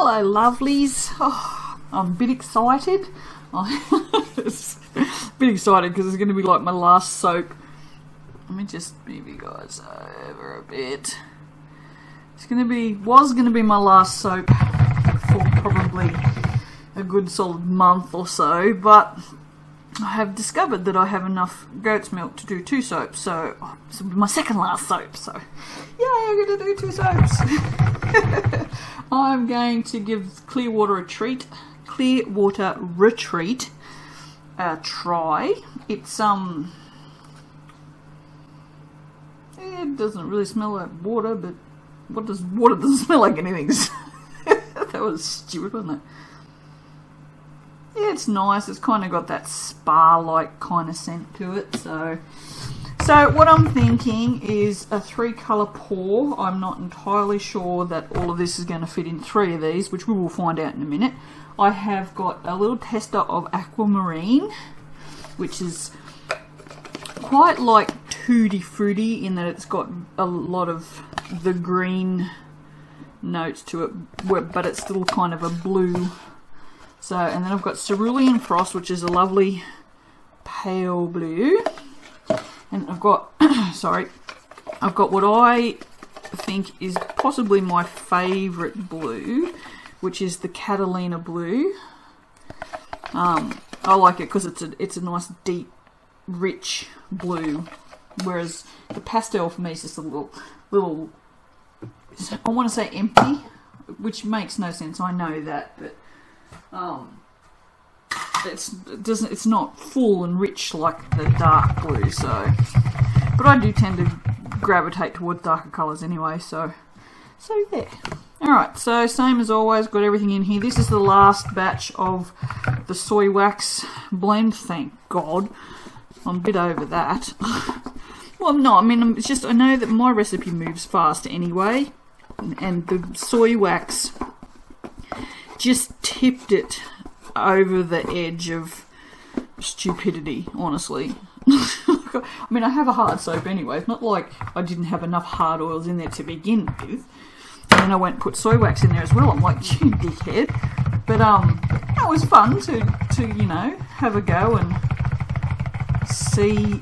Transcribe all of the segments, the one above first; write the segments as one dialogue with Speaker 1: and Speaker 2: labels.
Speaker 1: Hello lovelies. Oh, I'm a bit excited. A bit excited because it's going to be like my last soap. Let me just move you guys over a bit. Was going to be my last soap for probably a good solid month or so, but I have discovered that I have enough goat's milk to do 2 soaps, so this will be my second last soap, so yay, I'm going to do 2 soaps. I'm going to give Clearwater Retreat a try. It's it doesn't really smell like water, but water doesn't smell like anything. That was stupid, wasn't it? Yeah, it's nice. It's kind of got that spa-like kind of scent to it. So what I'm thinking is a 3-colour pour. I'm not entirely sure that all of this is going to fit in 3 of these, which we will find out in a minute. I have got a little tester of aquamarine, which is quite like Tutti Frutti in that it's got a lot of the green notes to it, but it's still kind of a blue. So, and then I've got Cerulean Frost, which is a lovely pale blue. And I've got, I've got what I think is possibly my favourite blue, which is the Catalina blue. I like it because it's a nice deep, rich blue, whereas the pastel for me is just a little, I want to say empty, which makes no sense. I know that, but it's not full and rich like the dark blue. So, but I do tend to gravitate towards darker colours anyway. So yeah. All right. So same as always, got everything in here. This is the last batch of the soy wax blend. Thank God. I'm a bit over that. Well, no, I mean, it's just I know that my recipe moves fast anyway, and the soy wax just tipped it over the edge of stupidity, honestly. I mean, I have a hard soap anyway. It's not like I didn't have enough hard oils in there to begin with. And then I went and put soy wax in there as well. I'm like, you dickhead. But it was fun to you know, have a go and see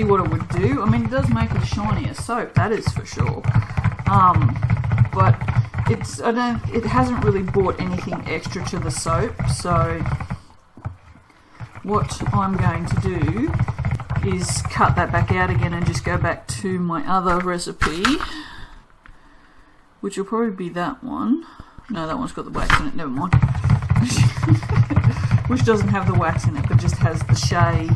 Speaker 1: what it would do. I mean, it does make a shinier soap, that is for sure. But it hasn't really brought anything extra to the soap. So what I'm going to do is cut that back out again and just go back to my other recipe, which will probably be that one. No, that one's got the wax in it, never mind. Which doesn't have the wax in it, but just has the shea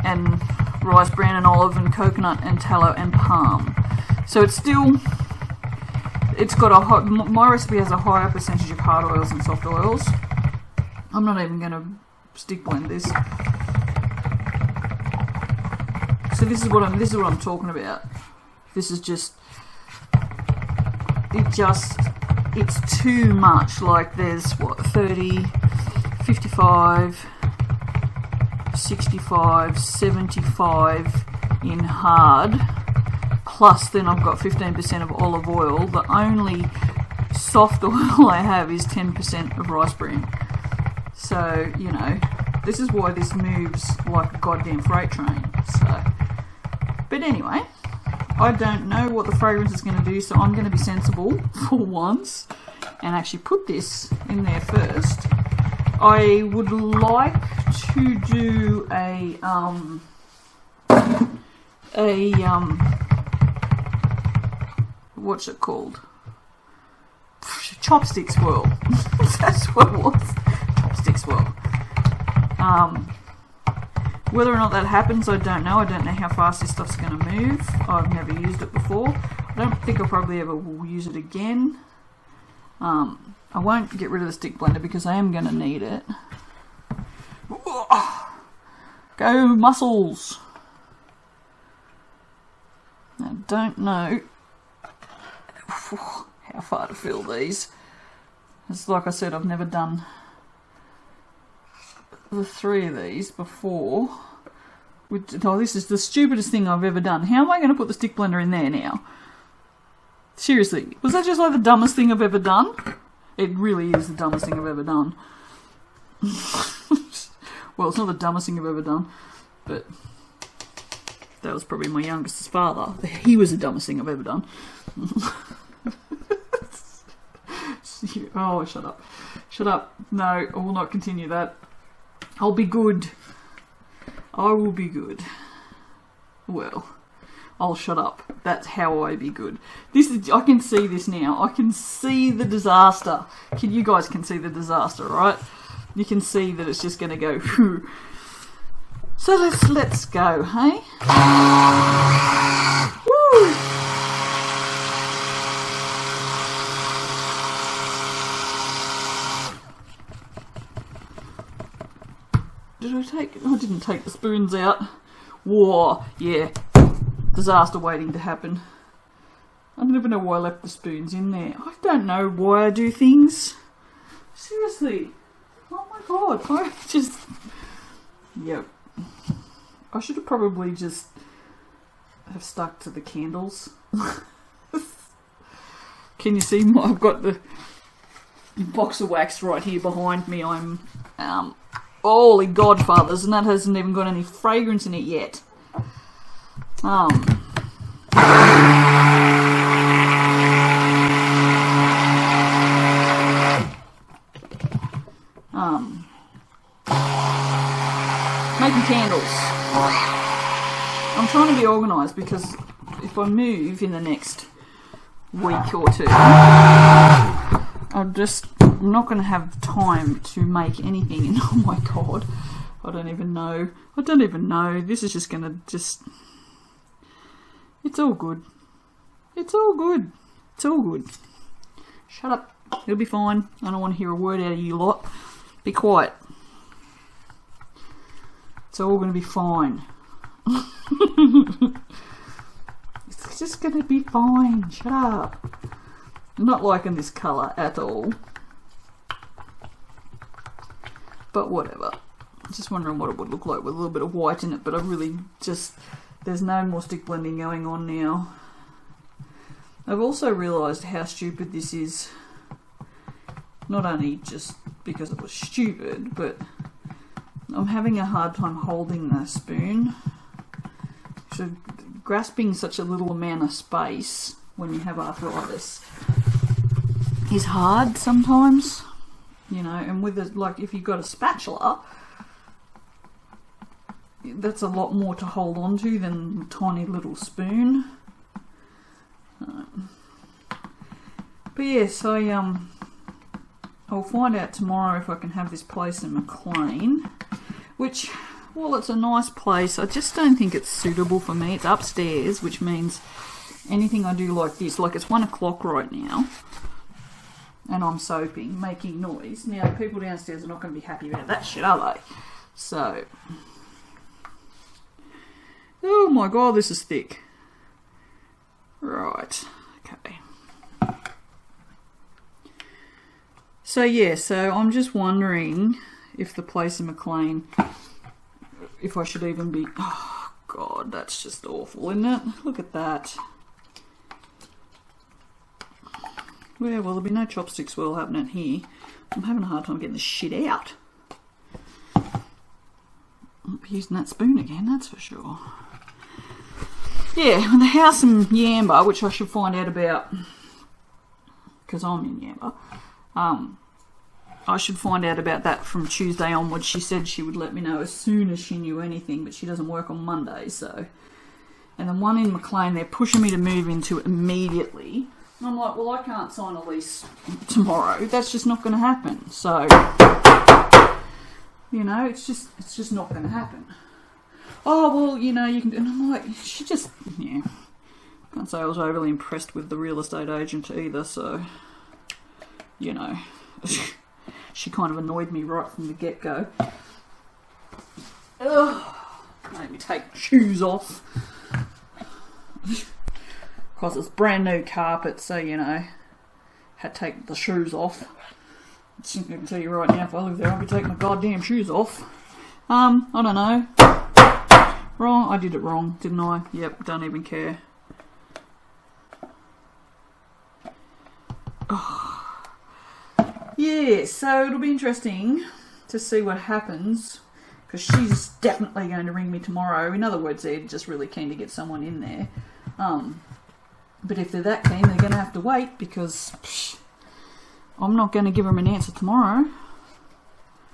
Speaker 1: and rice bran and olive and coconut and tallow and palm. So it's got my recipe has a higher percentage of hard oils and soft oils. I'm not even going to stick blend this. So this is what I'm talking about. This is just, it's too much. Like there's what, 30, 55, 65, 75 in hard, plus then I've got 15% of olive oil. The only soft oil I have is 10% of rice bran. So, you know, this is why this moves like a goddamn freight train. So, but anyway, I don't know what the fragrance is going to do, so I'm going to be sensible for once and actually put this in there first. I would like to do a what's it called? Chopstick swirl. That's what it was. Chopstick swirl. Whether or not that happens, I don't know. I don't know how fast this stuff's going to move. I've never used it before. I don't think I'll probably ever will use it again. I won't get rid of the stick blender because I am going to need it. Go muscles! I don't know how far to fill these. It's like I said, I've never done the 3 of these before. Oh, this is the stupidest thing I've ever done. How am I going to put the stick blender in there now? Seriously, was that just like the dumbest thing I've ever done? It really is the dumbest thing I've ever done. Well, it's not the dumbest thing I've ever done, but that was probably my youngest's father. He was the dumbest thing I've ever done. Oh, shut up. Shut up. No, I will not continue that. I'll be good. I will be good. Well, I'll shut up. That's how I be good. This is, I can see this now. I can see the disaster. You guys can see the disaster, right? You can see that it's just going to go. Whew. So let's go, hey? Woo! Did I take? I didn't take the spoons out. War, yeah. Disaster waiting to happen. I don't even know why I left the spoons in there. I don't know why I do things. Seriously. Oh my god. I just... Yep. I should have probably just have stuck to the candles. Can you see? I've got the box of wax right here behind me. I'm... Holy Godfathers, and that hasn't even got any fragrance in it yet. Making candles. I'm trying to be organised because if I move in the next week or two, I'm not going to have time to make anything. And oh my god, I don't even know. This is just going to just... It's all good. It's all good. It's all good. Shut up. It'll be fine. I don't want to hear a word out of you lot. Be quiet. It's all going to be fine. It's just going to be fine. Shut up. I'm not liking this colour at all. But whatever. Just wondering what it would look like with a little bit of white in it, but I really just... There's no more stick blending going on now. I've also realised how stupid this is. Not only just because it was stupid, but I'm having a hard time holding the spoon. So grasping such a little amount of space when you have arthritis is hard sometimes. You know, and with it, like if you've got a spatula, that's a lot more to hold on to than a tiny little spoon. But yes, I'll find out tomorrow if I can have this place in McLean, which, well, it's a nice place. I just don't think it's suitable for me. It's upstairs, which means anything I do like this, like it's 1 o'clock right now, and I'm soaping, making noise. Now, people downstairs are not going to be happy about that shit, are they? So... Oh my god, this is thick. Right, okay. So yeah, so I'm just wondering if the place in McLean, if I should even be... Oh god, that's just awful, isn't it? Look at that. Yeah, well, there'll be no chopstick swirl happening here. I'm having a hard time getting this shit out. I'll be using that spoon again, that's for sure. Yeah, and the house in Yamba, which I should find out about, because I'm in Yamba, I should find out about that from Tuesday onwards. She said she would let me know as soon as she knew anything, but she doesn't work on Monday, so... And the one in McLean, they're pushing me to move into immediately. And I'm like, well, I can't sign a lease tomorrow. That's just not going to happen. So, you know, it's just not going to happen. Oh, well, you know, you can... And I'm like, she just... Yeah. Can't say I was overly impressed with the real estate agent either, so... You know. She kind of annoyed me right from the get-go. Ugh. Made me take my shoes off. Because it's brand new carpet, so, you know, had to take the shoes off. I can tell you right now, if I live there, I'll be taking my goddamn shoes off. I don't know. Wrong. I did it wrong, didn't I? Yep, don't even care. Yeah, so it'll be interesting to see what happens, because she's definitely going to ring me tomorrow. In other words, they're just really keen to get someone in there. But if they're that keen, they're going to have to wait, because I'm not going to give them an answer tomorrow.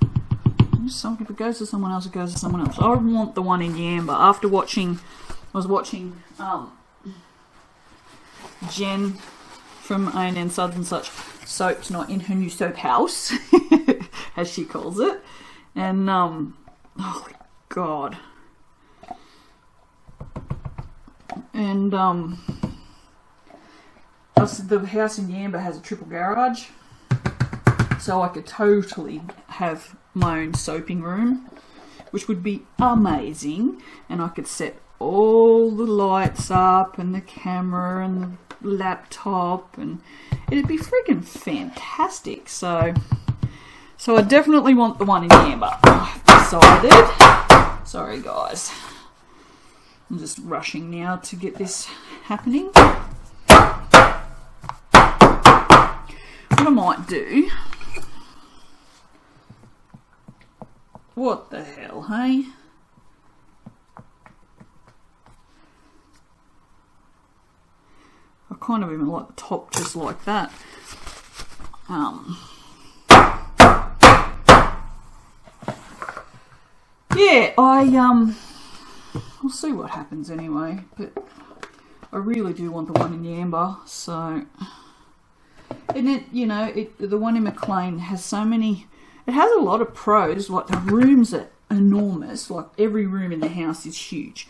Speaker 1: If it goes to someone else, it goes to someone else. I want the one in Yamba. After watching, I was watching Jen from A&N Suds and Such soap tonight in her new soap house, as she calls it. And, oh God. And, the house in Yamba has a triple garage, so I could totally have my own soaping room, which would be amazing, and I could set all the lights up and the camera and the laptop, and it'd be freaking fantastic. So I definitely want the one in Yamba. I've decided. Sorry guys, I'm just rushing now to get this happening. What I might do, what the hell, hey? I kind of even like the top just like that. Yeah, we'll see what happens anyway, but I really do want the one in Yamba, so... And it, you know, the one in McLean has so many... It has a lot of pros, like the rooms are enormous, like every room in the house is huge,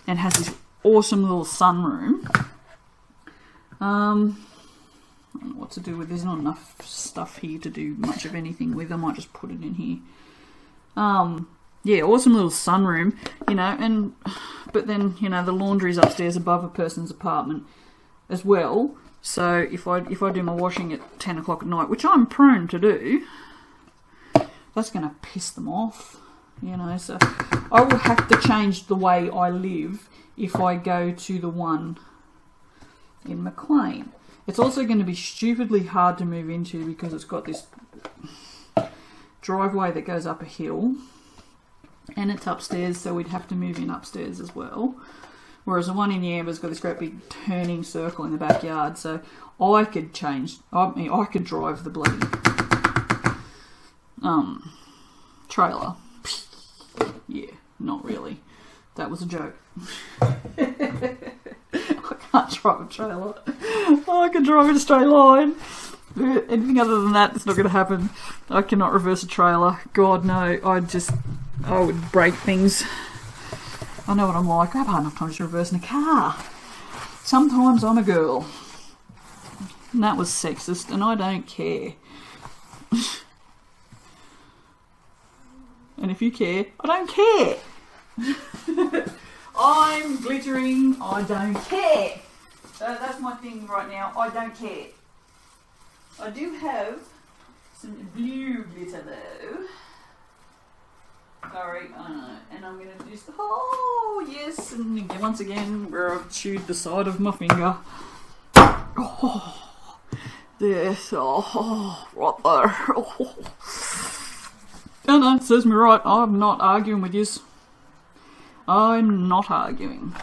Speaker 1: and has this awesome little sunroom. I don't know what to do with. There's not enough stuff here to do much of anything with. I might just put it in here. Yeah, awesome little sunroom, you know, but then, you know, the laundry's upstairs above a person's apartment as well. So if I do my washing at 10 o'clock at night, which I'm prone to do, that's going to piss them off, you know. So I will have to change the way I live if I go to the one in McLean. It's also going to be stupidly hard to move into because it's got this driveway that goes up a hill, and it's upstairs, so we'd have to move in upstairs as well. Whereas the one in Yamba's got this great big turning circle in the backyard, so I could change. I mean, I could drive the bloody trailer. Yeah, not really. That was a joke. I can't drive a trailer. I can drive in a straight line. Anything other than that, it's not going to happen. I cannot reverse a trailer. God, no. I would break things. I know what I'm like. I have hard enough time to reverse in a car. Sometimes I'm a girl. And that was sexist, and I don't care. And if you care, I don't care. I'm glittering, I don't care. So that's my thing right now, I don't care. I do have some blue glitter though. Sorry, I don't know. And I'm going to do... Oh, yes. And once again, where I've chewed the side of my finger. Oh, this. Oh, right there. Oh. No, it serves me right. I'm not arguing with yous. I'm not arguing.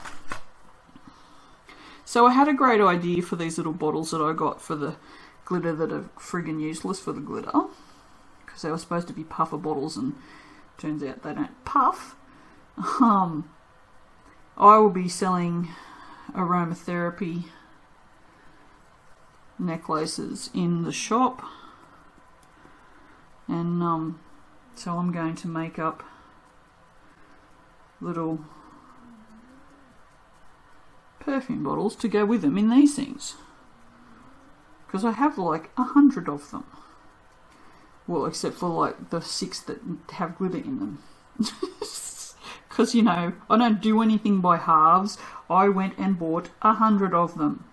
Speaker 1: So I had a great idea for these little bottles that I got for the glitter that are friggin' useless for the glitter. Because they were supposed to be puffer bottles, and turns out they don't puff. I will be selling aromatherapy necklaces in the shop, and so I'm going to make up little perfume bottles to go with them in these things, because I have like 100 of them. Well, except for like the 6 that have glitter in them. Because, you know, I don't do anything by halves. I went and bought 100 of them,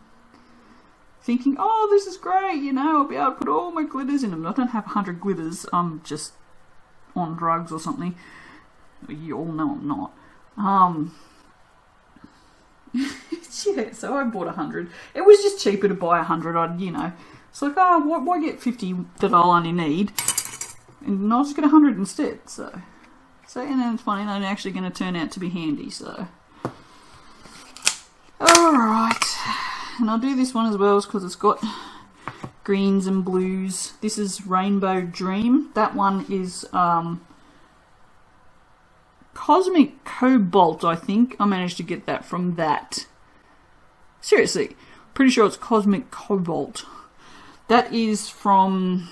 Speaker 1: thinking, oh, this is great, you know, I'll be able to put all my glitters in them. I don't have 100 glitters. I'm just on drugs or something. You all know I'm not. Yeah, so I bought 100. It was just cheaper to buy 100. I'd, you know, It's like, oh, why get 50 that I'll only need? And I'll just get 100 instead. So and then it's funny, they're actually going to turn out to be handy. So, alright. And I'll do this one as well because it's got greens and blues. This is Rainbow Dream. That one is Cosmic Cobalt, I think. I managed to get that from that. Seriously, pretty sure it's Cosmic Cobalt. That is from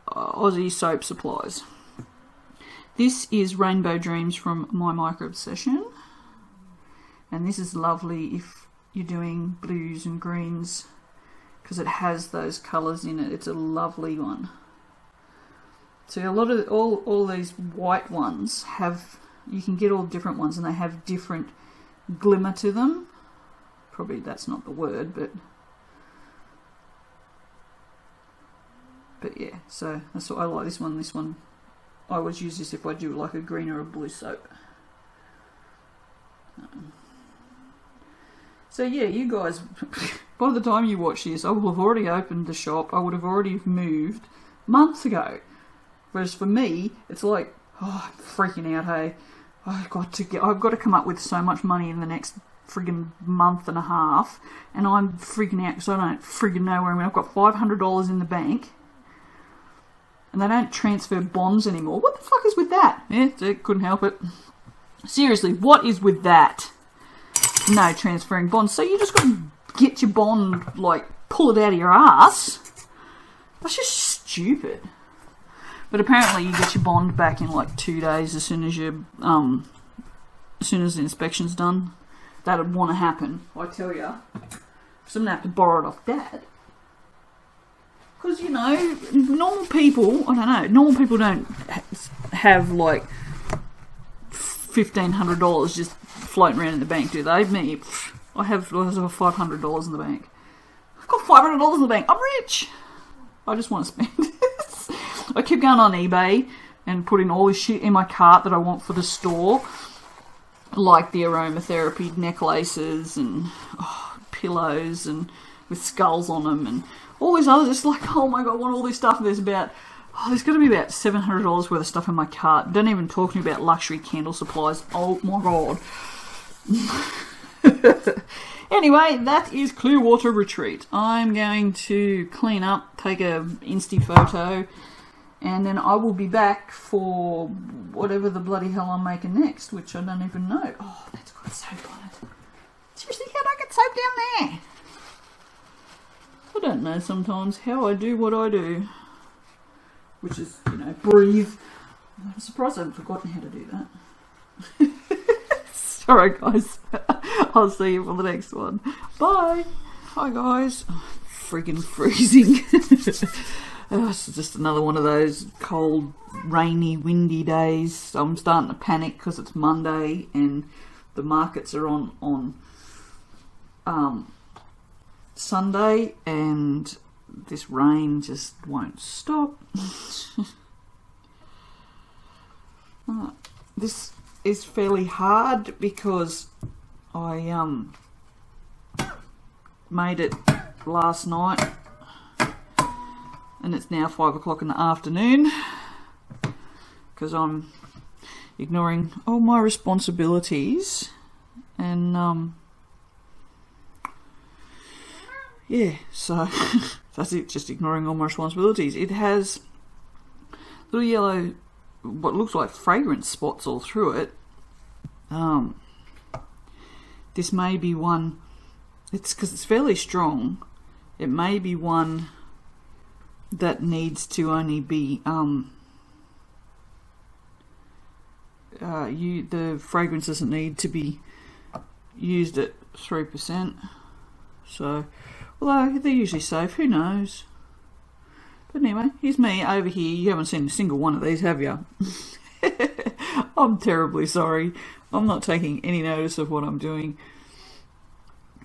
Speaker 1: Aussie Soap Supplies. This is Rainbow Dreams from Mica Obsession. And this is lovely if you're doing blues and greens because it has those colours in it. It's a lovely one. So a lot of all these white ones have, you can get all different ones and they have different glimmer to them. Probably that's not the word, but yeah, so that's what I like. This one I always use this if I do like a green or a blue soap. So yeah, you guys, by the time you watch this, I will have already opened the shop. I would have already moved months ago. Whereas for me, it's like, oh, I'm freaking out, hey. I've got to come up with so much money in the next friggin' month and a half, and I'm freaking out because I don't friggin' know where I'm going. I've got $500 in the bank, and they don't transfer bonds anymore. What the fuck is with that? Yeah, couldn't help it. Seriously, what is with that? No transferring bonds. So you just got to get your bond, like, pull it out of your ass. That's just stupid. But apparently you get your bond back in like 2 days as soon as the inspection's done. That'd want to happen, I tell ya. So I'm going to have to borrow it off Dad. Because, you know, normal people, I don't know, normal people don't have like $1,500 just floating around in the bank, do they? Me, I have $500 in the bank. I've got $500 in the bank. I'm rich. I just want to spend it. I keep going on eBay and putting all this shit in my cart that I want for the store. Like the aromatherapy necklaces and pillows and with skulls on them and all these others. It's like, oh my god, I want all this stuff. And there's got to be about $700 worth of stuff in my cart. Don't even talk to me about luxury candle supplies. Oh my god. Anyway, that is Clearwater Retreat. I'm going to clean up, take a Insta photo, and then I will be back for whatever the bloody hell I'm making next, which I don't even know. Oh, that's got soap on it. Seriously, how do I get soap down there? I don't know sometimes how I do what I do. Which is, you know, breathe. I'm surprised I haven't forgotten how to do that. Alright guys, I'll see you for the next one. Bye! Hi guys. Oh, freaking freezing. It's just another one of those cold, rainy, windy days. I'm starting to panic because it's Monday and the markets are on Sunday and this rain just won't stop. This is fairly hard because I made it last night and it's now 5 o'clock in the afternoon because I'm ignoring all my responsibilities and yeah, so that's it, just ignoring all my responsibilities. It has little yellow, what looks like fragrance spots all through it. This may be one, it's because it's fairly strong, it may be one that needs to only be the fragrance doesn't need to be used at 3%, so although they're usually safe, who knows. But anyway, here's me over here. You haven't seen a single one of these, have you? I'm terribly sorry. I'm not taking any notice of what I'm doing.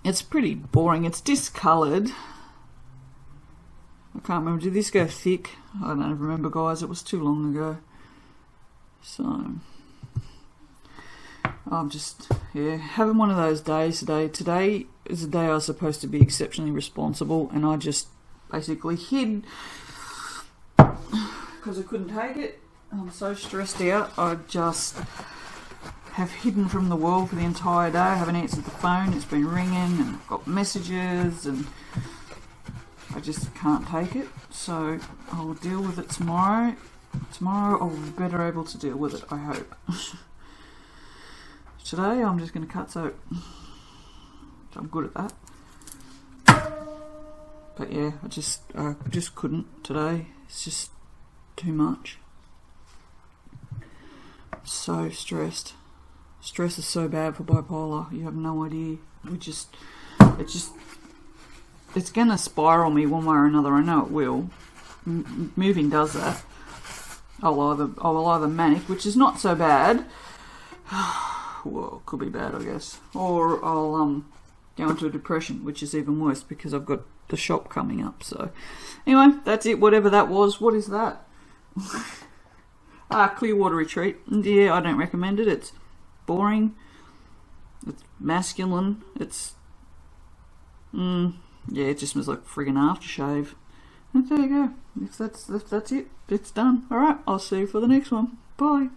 Speaker 1: It's pretty boring. It's discoloured. I can't remember. Did this go thick? I don't remember, guys. It was too long ago. So, I'm just, yeah, having one of those days today. Today is a day I was supposed to be exceptionally responsible, and I just basically hid because I couldn't take it. I'm so stressed out. I just have hidden from the world for the entire day. I haven't answered the phone. It's been ringing and I've got messages and I just can't take it. So I'll deal with it tomorrow. Tomorrow I'll be better able to deal with it, I hope. Today I'm just going to cut soap. I'm good at that. But yeah, I just couldn't today. It's just too much. So stressed. Stress is so bad for bipolar. You have no idea. It's gonna spiral me one way or another. I know it will. Moving does that. I'll either manic, which is not so bad. Well, could be bad, I guess. Or I'll go into a depression, which is even worse because I've got the shop coming up. So anyway, that's it. Whatever that was. What is that? Clearwater retreat. Yeah, I don't recommend it. It's boring. It's masculine. It's yeah, it just smells like friggin' aftershave. And there you go. If that's it, it's done. Alright, I'll see you for the next one. Bye.